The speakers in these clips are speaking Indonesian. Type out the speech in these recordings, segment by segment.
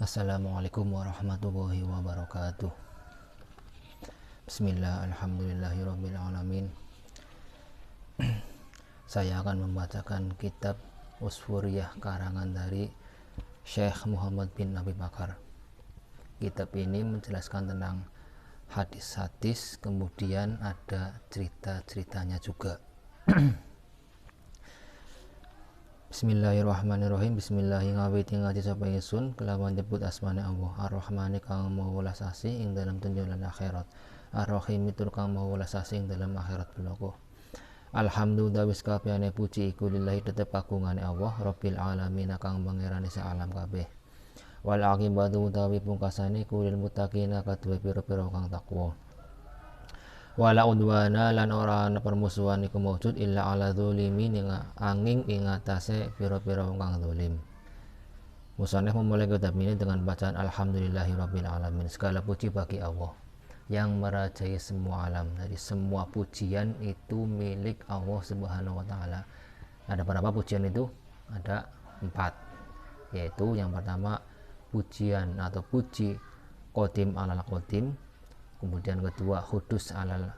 Assalamualaikum warahmatullahi wabarakatuh. Bismillah, alhamdulillahirrabbilalamin. Saya akan membacakan kitab Usfuriyah karangan dari Syekh Muhammad bin Abi Bakar. Kitab ini menjelaskan tentang hadis-hadis, kemudian ada cerita-ceritanya juga. Bismillahirrahmanirrahim. Bismillahirrahmanirrahim. Ngaji sapa ingsun kelawan nyebut asmane Allah. Ar-Rahmani kang maha welas asih ing dalam dunya lan akhirat. Ar-Rahim tur kang maha welas asih ing dalam akhirat bloko. Alhamdulillah wis kabehane puji iku lillahi tetep kagungane Allah Rabbil alamin kang pangerane sak alam kabeh. Wal aqibatu utawi pungkasane iku lil muttaqina kaduwe pira-pira kang takwa. Wala udwana lan ora ana permusuhan iku maujud illa ala dzalimin angin ing atase pira-pira wong kang zalim. Musannif memulai kitab ini dengan bacaan alhamdulillahirabbil alamin. Segala puji bagi Allah yang merajai semua alam. Jadi semua pujian itu milik Allah Subhanahu wa taala. Ada berapa pujian itu? Ada 4. Yaitu yang pertama pujian atau puji qadim alal qadim. Kemudian kedua hudus alal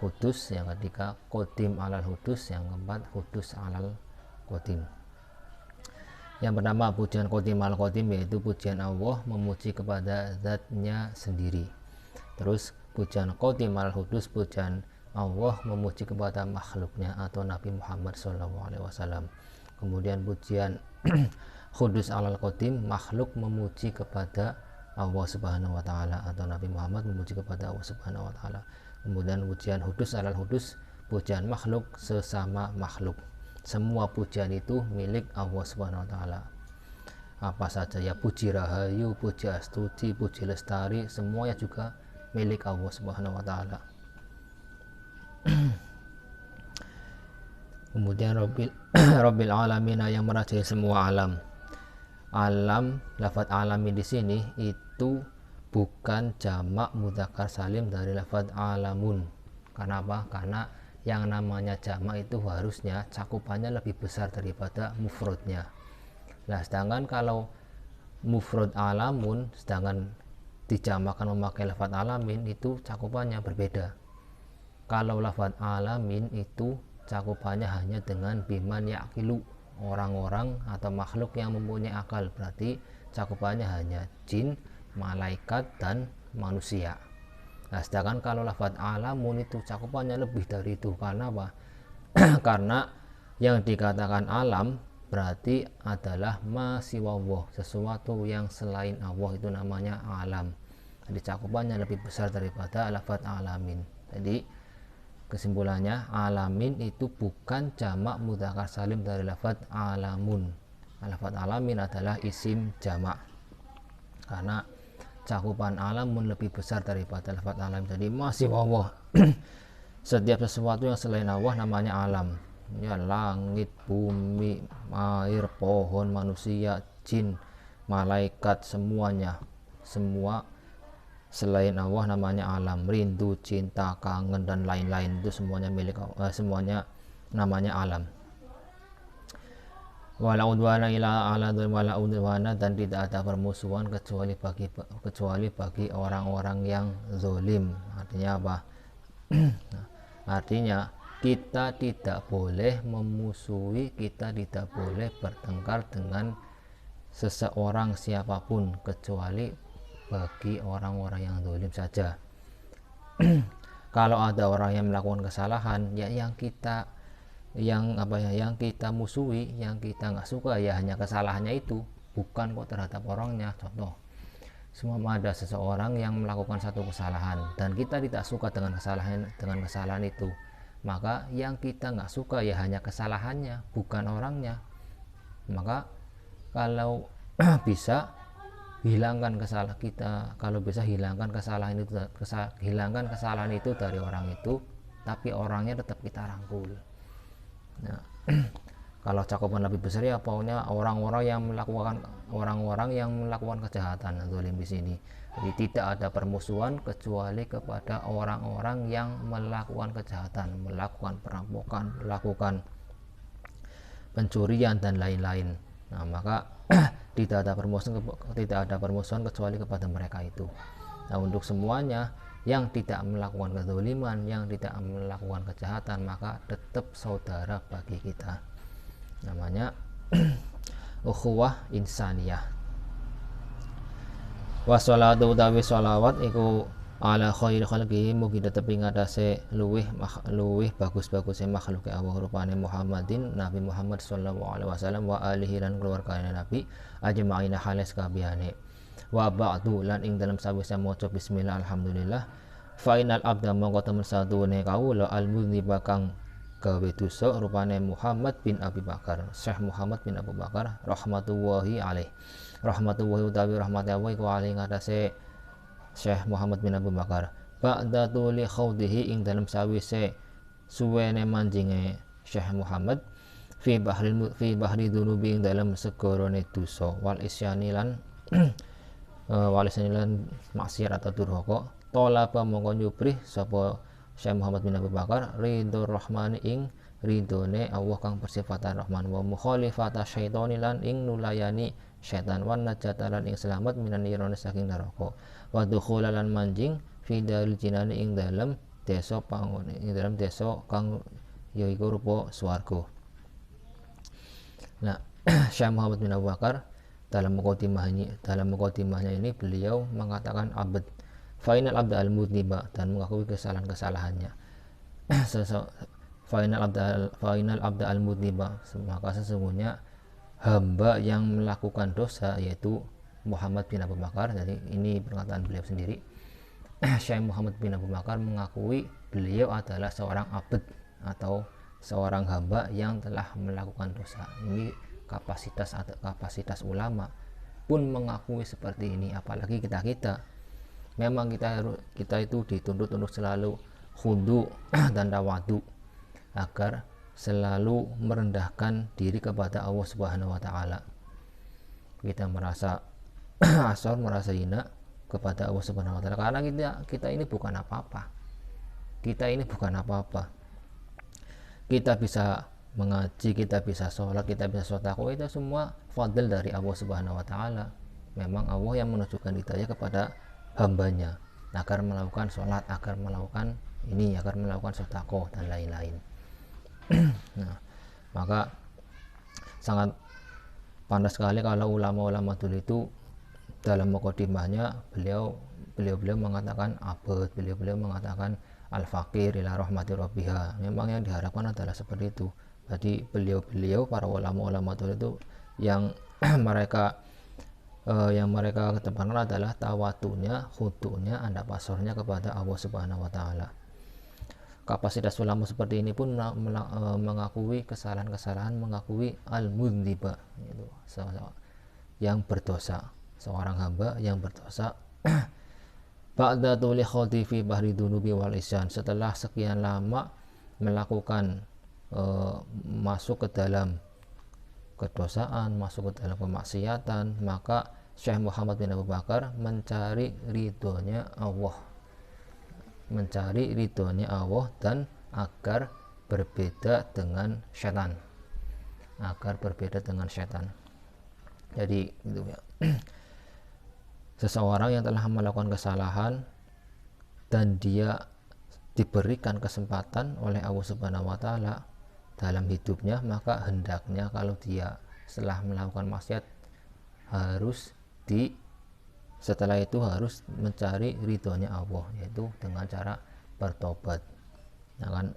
hudus, yang ketiga qadim alal hudus, yang keempat hudus alal qadim. Yang pertama pujian qadim alal qadim, yaitu pujian Allah memuji kepada zatnya sendiri. Terus pujian qadim alal hudus, pujian Allah memuji kepada makhluknya atau Nabi Muhammad SAW. Kemudian pujian hudus alal qadim, makhluk memuji kepada Allah Subhanahu wa taala atau Nabi Muhammad memuji kepada Allah Subhanahu wa taala. Kemudian pujian hudus alal hudus, pujian makhluk sesama makhluk. Semua pujian itu milik Allah Subhanahu wa taala. Apa saja ya, puji rahayu, puji astuti, puji lestari, semuanya juga milik Allah Subhanahu wa taala. Kemudian Rabbil alamin yang merajai semua alam. Alam, lafadz alami di sini itu bukan jamak mudzakkar salim dari lafadz alamun. Kenapa? Karena yang namanya jamak itu harusnya cakupannya lebih besar daripada mufradnya. Nah, sedangkan kalau mufrad alamun, sedangkan dijamakkan memakai lafadz alamin, itu cakupannya berbeda. Kalau lafadz alamin itu cakupannya hanya dengan biman yaqilu, orang-orang atau makhluk yang mempunyai akal, berarti cakupannya hanya jin, malaikat, dan manusia. Nah, sedangkan kalau lafadz alamun itu cakupannya lebih dari itu. Karena apa? Karena yang dikatakan alam berarti adalah ma siwallah, sesuatu yang selain Allah itu namanya alam. Jadi cakupannya lebih besar daripada lafadz alamin. Jadi kesimpulannya, alamin itu bukan jamak mudzakkar salim dari lafadz alamun. Lafadz alamin adalah isim jamak, karena cakupan alamun lebih besar daripada lafadz alam. Jadi masih Allah. Setiap sesuatu yang selain Allah namanya alam. Ya, langit, bumi, air, pohon, manusia, jin, malaikat, semuanya. Semua selain Allah namanya alam. Rindu, cinta, kangen, dan lain-lain itu semuanya milik Allah, semuanya namanya alam. Wala udwana ila ala wala udwana, dan tidak ada permusuhan kecuali bagi orang-orang yang zalim. Artinya apa? Artinya kita tidak boleh memusuhi, kita tidak boleh bertengkar dengan seseorang siapapun kecuali bagi orang-orang yang zalim saja. Kalau ada orang yang melakukan kesalahan, ya yang kita musuhi, yang kita nggak suka, ya hanya kesalahannya itu, bukan kok terhadap orangnya. Contoh, semua ada seseorang yang melakukan satu kesalahan dan kita tidak suka dengan kesalahan itu, maka yang kita nggak suka ya hanya kesalahannya, bukan orangnya. Maka kalau bisa hilangkan kesalahan kita, kalau bisa hilangkan kesalahan itu dari orang itu, tapi orangnya tetap kita rangkul. Nah, kalau cakupan lebih besar ya pokoknya orang-orang yang melakukan kejahatan zalim di sini. Jadi tidak ada permusuhan kecuali kepada orang-orang yang melakukan kejahatan, melakukan perampokan, melakukan pencurian dan lain-lain. Nah, maka tidak ada permusuhan kecuali kepada mereka itu. Nah, untuk semuanya yang tidak melakukan kezaliman, yang tidak melakukan kejahatan, maka tetap saudara bagi kita. Namanya ukhuwah insaniyah. Wassalatu utawi sholawat iku ala khairi khalqihi, mugi tetep ing atase luwih bagus-baguse makhluke Allah rupane Muhammadin Nabi Muhammad sallallahu alaihi wasallam wa alihi lan keluargane Nabi ajma'ina halis kabehane. Wa ba'du lan ing dalam sawise maca bismillah alhamdulillah fa inal abda mongko temen satune kawula al mudhiba kang gawe dosa rupane Muhammad bin Abi Bakar, Syekh Muhammad bin Abu Bakar rahmatullahi alaih. Rahmatullahi utawi rahmati Allah iku alih ngatasi Syekh Muhammad bin Abu Bakar ba'da tuli khawdihi ing dalam sawise suwene manjinge Syekh Muhammad fi bahri dunubi ing dalam segorone dosa wal isyani lan maksiat atau durhaka tolaba mongko nyubrih sapa Syekh Muhammad bin Abu Bakar ridho rahmani ing ridhone Allah kang bersifatan rahman wa mukhalifata syaitani lan ing nulayani syaitan wan najatalan ing selamat minan nirana saking neraka wa dukhulalan manjing fi daril jinani ing dalem desa pangone ing dalem desa kang yaiku rupa swarga. Nah, Syekh Muhammad bin Abu Bakar dalam mukadimahnya ini beliau mengatakan abad final abda al-mudniba dan mengakui kesalahan-kesalahannya. Final abda al-mudniba, maka sesungguhnya hamba yang melakukan dosa yaitu Muhammad bin Abu Bakar. Jadi ini perkataan beliau sendiri. Syekh Muhammad bin Abu Bakar mengakui beliau adalah seorang abd atau seorang hamba yang telah melakukan dosa. Ini kapasitas ulama pun mengakui seperti ini, apalagi kita memang kita itu dituntut untuk selalu khudu dan tawadu agar selalu merendahkan diri kepada Allah Subhanahu wa taala. Kita merasa asal, merasa hina kepada Allah Subhanahu wa taala karena kita ini bukan apa-apa. Kita bisa mengaji, kita bisa sholat, kita bisa sedekah, itu semua fadl dari Allah Subhanahu wa taala. Memang Allah yang menunjukkan hidayah kepada hambanya agar melakukan sholat, agar melakukan sedekah dan lain-lain. Nah, maka sangat pantas sekali kalau ulama-ulama dulu itu dalam mukadimahnya beliau mengatakan abad, beliau mengatakan al-faqir ila rahmati rabbiha. Memang yang diharapkan adalah seperti itu. Jadi beliau para ulama-ulama dulu itu yang mereka kedepankan adalah tawatunya, khudunya, anda pasornya kepada Allah Subhanahu wa taala. Kapasitas ulama seperti ini pun mengakui kesalahan-kesalahan, mengakui al-mudniba, itu yang berdosa, seorang hamba yang berdosa. Ba'da tuli khawdi fi bahri dunubi wal isyan, setelah sekian lama melakukan masuk ke dalam kedosaan, masuk ke dalam kemaksiatan, maka Syekh Muhammad bin Abu Bakar mencari ridhonya Allah dan agar berbeda dengan setan, jadi gitu ya. Seseorang yang telah melakukan kesalahan dan dia diberikan kesempatan oleh Allah Subhanahu wa taala dalam hidupnya, maka hendaknya kalau dia setelah melakukan maksiat setelah itu harus mencari ridhonya Allah, yaitu dengan cara bertobat. Jangan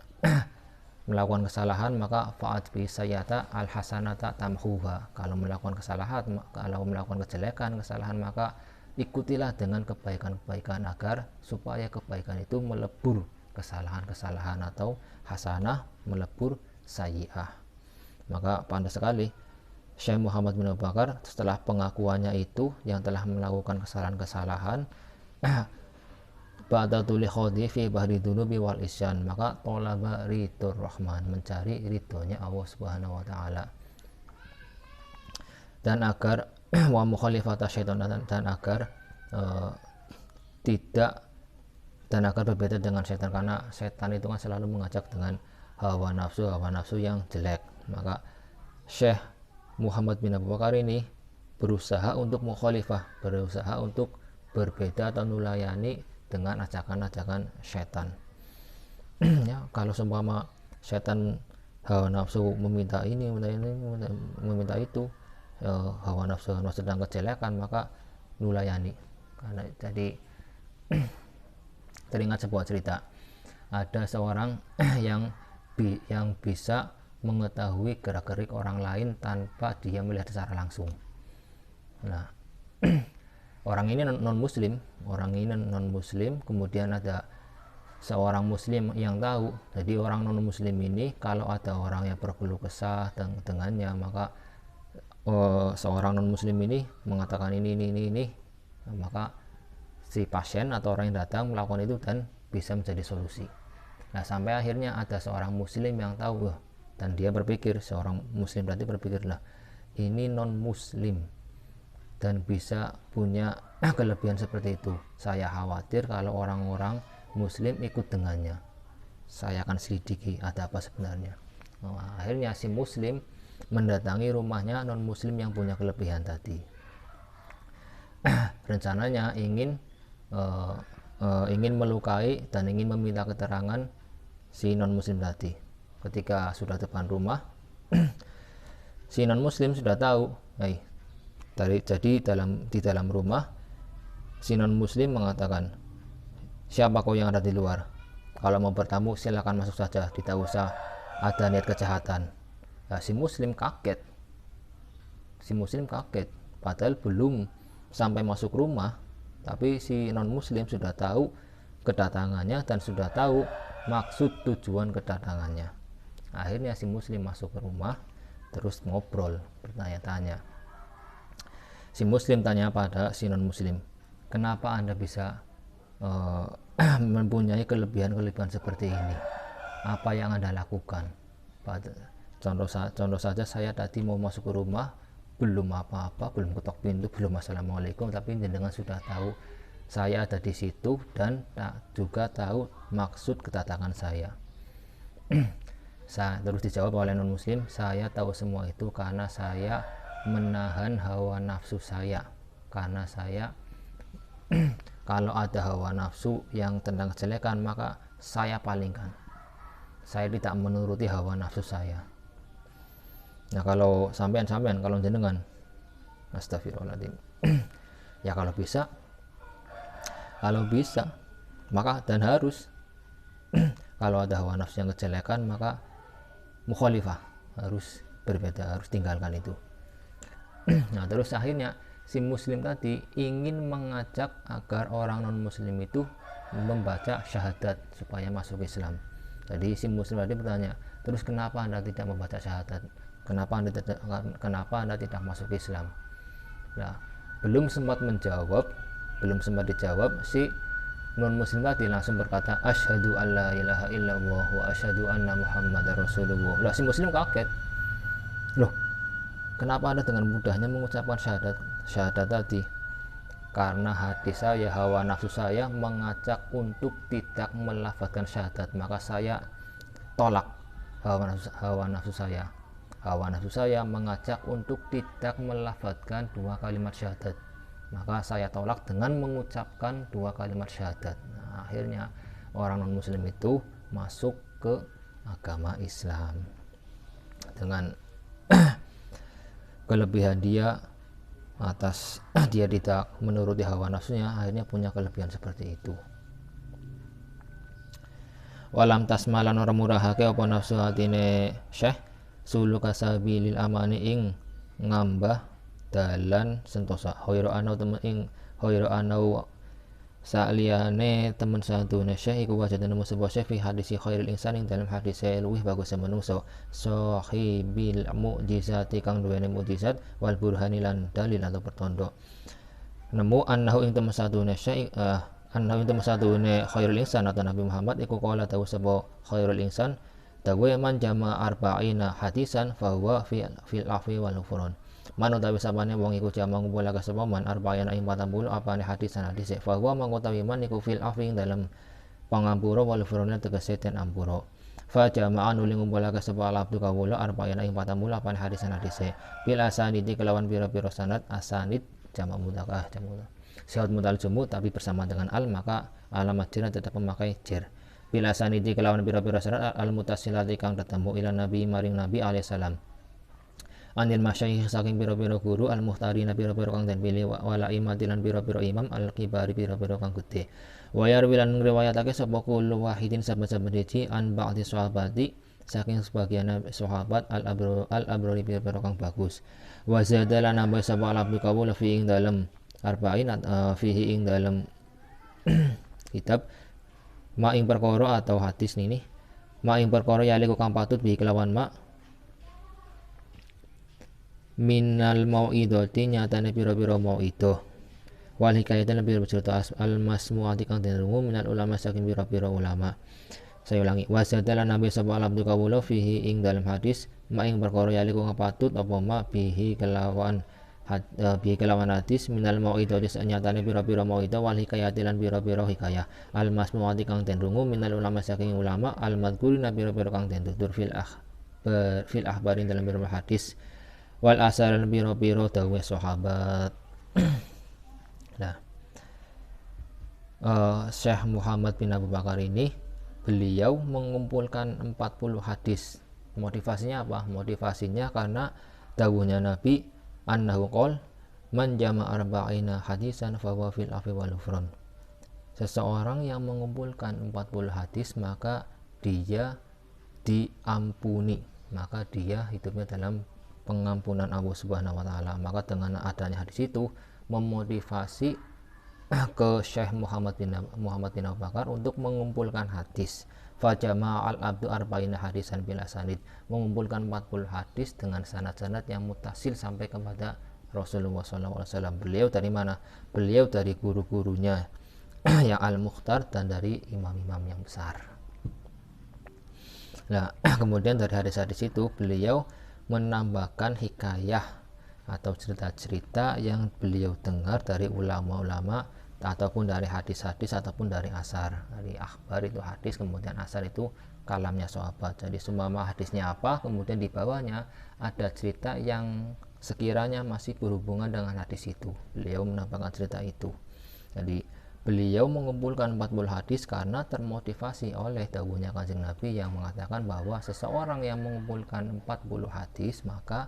melakukan kesalahan maka fa'at bi sayyata al hasanata tamhuha. Kalau melakukan kesalahan maka ikutilah dengan kebaikan-kebaikan agar supaya kebaikan itu melebur kesalahan-kesalahan atau hasanah melebur sayyi'ah. Maka pantas sekali Syekh Muhammad bin Abu Bakar setelah pengakuannya itu yang telah melakukan kesalahan-kesalahan ba'da tuli khawdi fi bahri dunubi wal isyan, maka tolaba ridho rahman, mencari ridhonya Allah Subhanahu wa taala, dan agar wa mukhalifata syaitan, dan agar berbeda dengan setan, karena setan itu kan selalu mengajak dengan hawa nafsu yang jelek. Maka Syekh Muhammad bin Abu Bakar ini berusaha untuk mukhalifah, berusaha untuk berbeda atau nulayani dengan ajakan-ajakan setan. Ya, kalau seumpama setan hawa nafsu meminta ini, meminta itu, hawa nafsu sedang kejelekan, maka nulayani. Karena jadi teringat sebuah cerita, ada seorang yang bisa mengetahui gerak-gerik orang lain tanpa dia melihat secara langsung. Nah, orang ini non muslim, kemudian ada seorang muslim yang tahu. Jadi orang non muslim ini kalau ada orang yang berkeluh kesah dengannya, maka seorang non muslim ini mengatakan ini, maka si pasien atau orang yang datang melakukan itu dan bisa menjadi solusi. Nah, sampai akhirnya ada seorang muslim yang tahu, dan dia berpikir, seorang muslim berarti berpikirlah, ini non muslim dan bisa punya kelebihan seperti itu. Saya khawatir kalau orang-orang muslim ikut dengannya. Saya akan selidiki ada apa sebenarnya. Nah, akhirnya si muslim mendatangi rumahnya non muslim yang punya kelebihan tadi. Rencananya ingin melukai dan ingin meminta keterangan si non muslim tadi. Ketika sudah depan rumah, si non muslim sudah tahu, jadi di dalam rumah si non muslim mengatakan, siapa kau yang ada di luar? Kalau mau bertamu silakan masuk saja, tidak usah ada niat kejahatan. Nah, si muslim kaget, padahal belum sampai masuk rumah, tapi si non muslim sudah tahu kedatangannya dan sudah tahu maksud tujuan kedatangannya. Akhirnya si muslim masuk ke rumah, terus ngobrol, bertanya-tanya. Si muslim tanya pada si non muslim, kenapa anda bisa mempunyai kelebihan seperti ini? Apa yang anda lakukan? Contoh saja, saya tadi mau masuk ke rumah, belum apa-apa, belum ketok pintu, belum assalamualaikum, tapi jenengan sudah tahu saya ada di situ dan juga tahu maksud kedatangan saya. Terus dijawab oleh non muslim, saya tahu semua itu karena saya menahan hawa nafsu saya, karena saya kalau ada hawa nafsu yang tentang kejelekan maka saya palingkan, saya tidak menuruti hawa nafsu saya. Nah, kalau sampean kalau jenengan, astagfirullahaladzim, ya kalau bisa maka dan harus kalau ada hawa nafsu yang kejelekan maka mukhalifah, harus berbeda, harus tinggalkan itu. Nah, terus akhirnya si muslim tadi ingin mengajak agar orang non muslim itu membaca syahadat supaya masuk Islam. Jadi si muslim tadi bertanya, terus kenapa anda tidak membaca syahadat? Kenapa anda tidak masuk Islam? Nah, belum sempat dijawab, si non muslim tadi langsung berkata, asyhadu alla ilaha illallah wa asyhadu anna muhammadar rasulullah. Lah, si muslim kaget, loh, kenapa anda dengan mudahnya mengucapkan syahadat tadi? Karena hati saya, hawa nafsu saya mengajak untuk tidak melafazkan syahadat, maka saya tolak hawa nafsu saya. Hawa nafsu saya mengajak untuk tidak melafazkan dua kalimat syahadat, maka saya tolak dengan mengucapkan dua kalimat syahadat. Nah, akhirnya orang non muslim itu masuk ke agama Islam dengan kelebihan dia atas dia tidak menuruti hawa nafsunya, akhirnya punya kelebihan seperti itu. Walam tasmalan orang murahake apa nafsu hatine syekh suluka sabilil amani ing ngambah dalan sentosa khairu anau temen ing khairu anau saliyane temen sadune syekh iku wajadane musabah syekh fi hadisi khairil insan ing dalam hadis luwih bagus menungso sahibil mukjizati kang duweni mukjizat wal burhani lan dalil atau pertondo nemu annahu ing temen sadune syekh annahu ing temen sadune khairul insan atau Nabi Muhammad iku qala tahu sapa khairul insan dawe man jama arba'ina hadisan fa huwa fil afwi wal ghufran. Man utawi sapane wong iku jama ngumpulake sapa man arba'ina ing 40 apane hadisan hadis fa huwa mangutawi man iku fil afwi dalam pangampura wal ghufran tegese ten ampura. fa jama'an uli ngumpulake sapa abdu kawula arba'ina ing 48 hadisan hadise bil asanidi kelawan pira-pira sanad asanid jamak mudzakkar jamak syaud mutal jumud tapi bersama dengan al maka alamat jar tetap memakai jar bil asanidi kelawan pira-pira sanad al mutasilati kang ketemu ila nabi maring nabi alaihi salam anil masyayikh saking pira-pira guru al muhtarina pira-pira kang den pilih wala imatilan pira-pira imam al kibari pira-pira kang gedhe wa yarwilan ngriwayatake sapa kullu wahidin saben-saben siji an ba'di sahabati saking sebagian sahabat al abrori pira-pira kang bagus wa zadalan nambah sapa al abdu kawula fi ing dalem arba'in fihi ing dalem kitab ma ing perkara atau hadis nini ma ing perkara yaliku kang patut bi kelawan ma minal mau'idati nyatane pira-pira mau'idah wal hikayatan lebih bercerita al masmu'ati kang den rungu minal ulama saking pira-pira ulama. Saya ulangi wasadalan nabi sapa alam tu kawula fihi ing dalam hadis ma ing perkara yaliku kang patut apa ma bihi kelawan hadis minal mau'idati nyatane pira-pira mau'idah wal hikayati lan pira-pira hikayah al masmu'ati kang den rungu minal ulama saking ulama al madhkurina pira-pira kang den tutur fil akhbarin dalam pira hadis wal asar piro-piro dawuh sahabat. Nah, Syekh Muhammad bin Abu Bakar ini beliau mengumpulkan 40 hadis. Motivasinya apa? Motivasinya karena dawuhnya Nabi annahu qol man jama'a arba'ina hadisan fa huwa fil afi wal ghufran. Seseorang yang mengumpulkan 40 hadis maka dia diampuni, maka dia hidupnya dalam pengampunan Allah Subhanahu wa taala. Maka dengan adanya hadis itu memotivasi ke Syekh Muhammad bin Abu Bakar untuk mengumpulkan hadis. Fajama al-abdu arba'ina hadisan bila sanid, mengumpulkan 40 hadis dengan sanad-sanad yang mutasil sampai kepada Rasulullah SAW. Beliau dari mana? Beliau dari guru-gurunya yang al-mukhtar dan dari imam-imam yang besar. Nah, kemudian dari hadis-hadis itu beliau menambahkan hikayah atau cerita-cerita yang beliau dengar dari ulama-ulama ataupun dari hadis-hadis ataupun dari asar. Dari akhbar itu hadis, kemudian asar itu kalamnya sahabat. Jadi semua hadisnya apa, kemudian di bawahnya ada cerita yang sekiranya masih berhubungan dengan hadis itu. Beliau menambahkan cerita itu. Jadi beliau mengumpulkan 40 hadis karena termotivasi oleh dawuhnya Kanjeng Nabi yang mengatakan bahwa seseorang yang mengumpulkan 40 hadis maka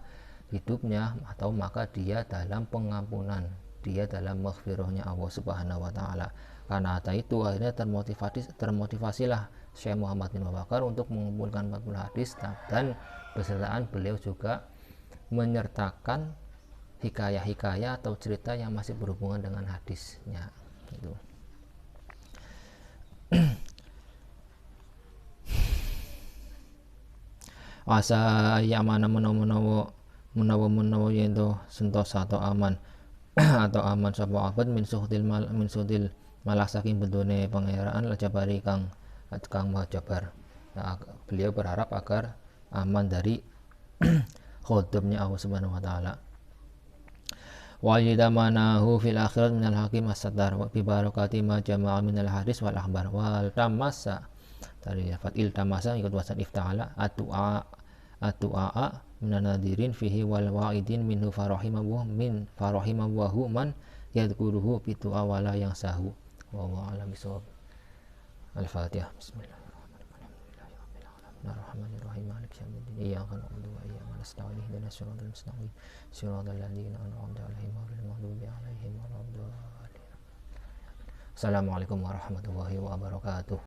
hidupnya atau maka dia dalam pengampunan, dia dalam maghfirahnya Allah Subhanahu wa taala. Karena itu akhirnya termotivasilah Syekh Muhammad bin Abu Bakar untuk mengumpulkan 40 hadis dan besertaan beliau juga menyertakan hikayah-hikayah atau cerita yang masih berhubungan dengan hadisnya. Itu. Asa yamana menawa yento sentosa atau aman atau aman sapa abad min suhdil malah saking bendone pangeran jabari kang maha jabar. Nah, beliau berharap agar aman dari khodamnya Allah Subhanahu wa taala. Wajida manahu fil akhirat minal hakim as-sattar wa bi barakati ma jama'a minal hadis wal akhbar wal tamassa dari lafaz iltamasa ikut wasan ifta'ala atu'a minan nadirin fihi wal wa'idin minhu farahimahu man yadhkuruhu bidu'a wala yang sahu wa a'lam bisawab. Al-Fatihah. Bismillah. Bismillahirrahmanirrahim. Maliki yaumiddin. Iyyaka na'budu wa iyyaka nasta'in. Ihdinas siratal mustaqim. Siratal ladzina an'amta 'alaihim ghairil maghdubi 'alaihim waladdallin. Assalamualaikum warahmatullahi wabarakatuh.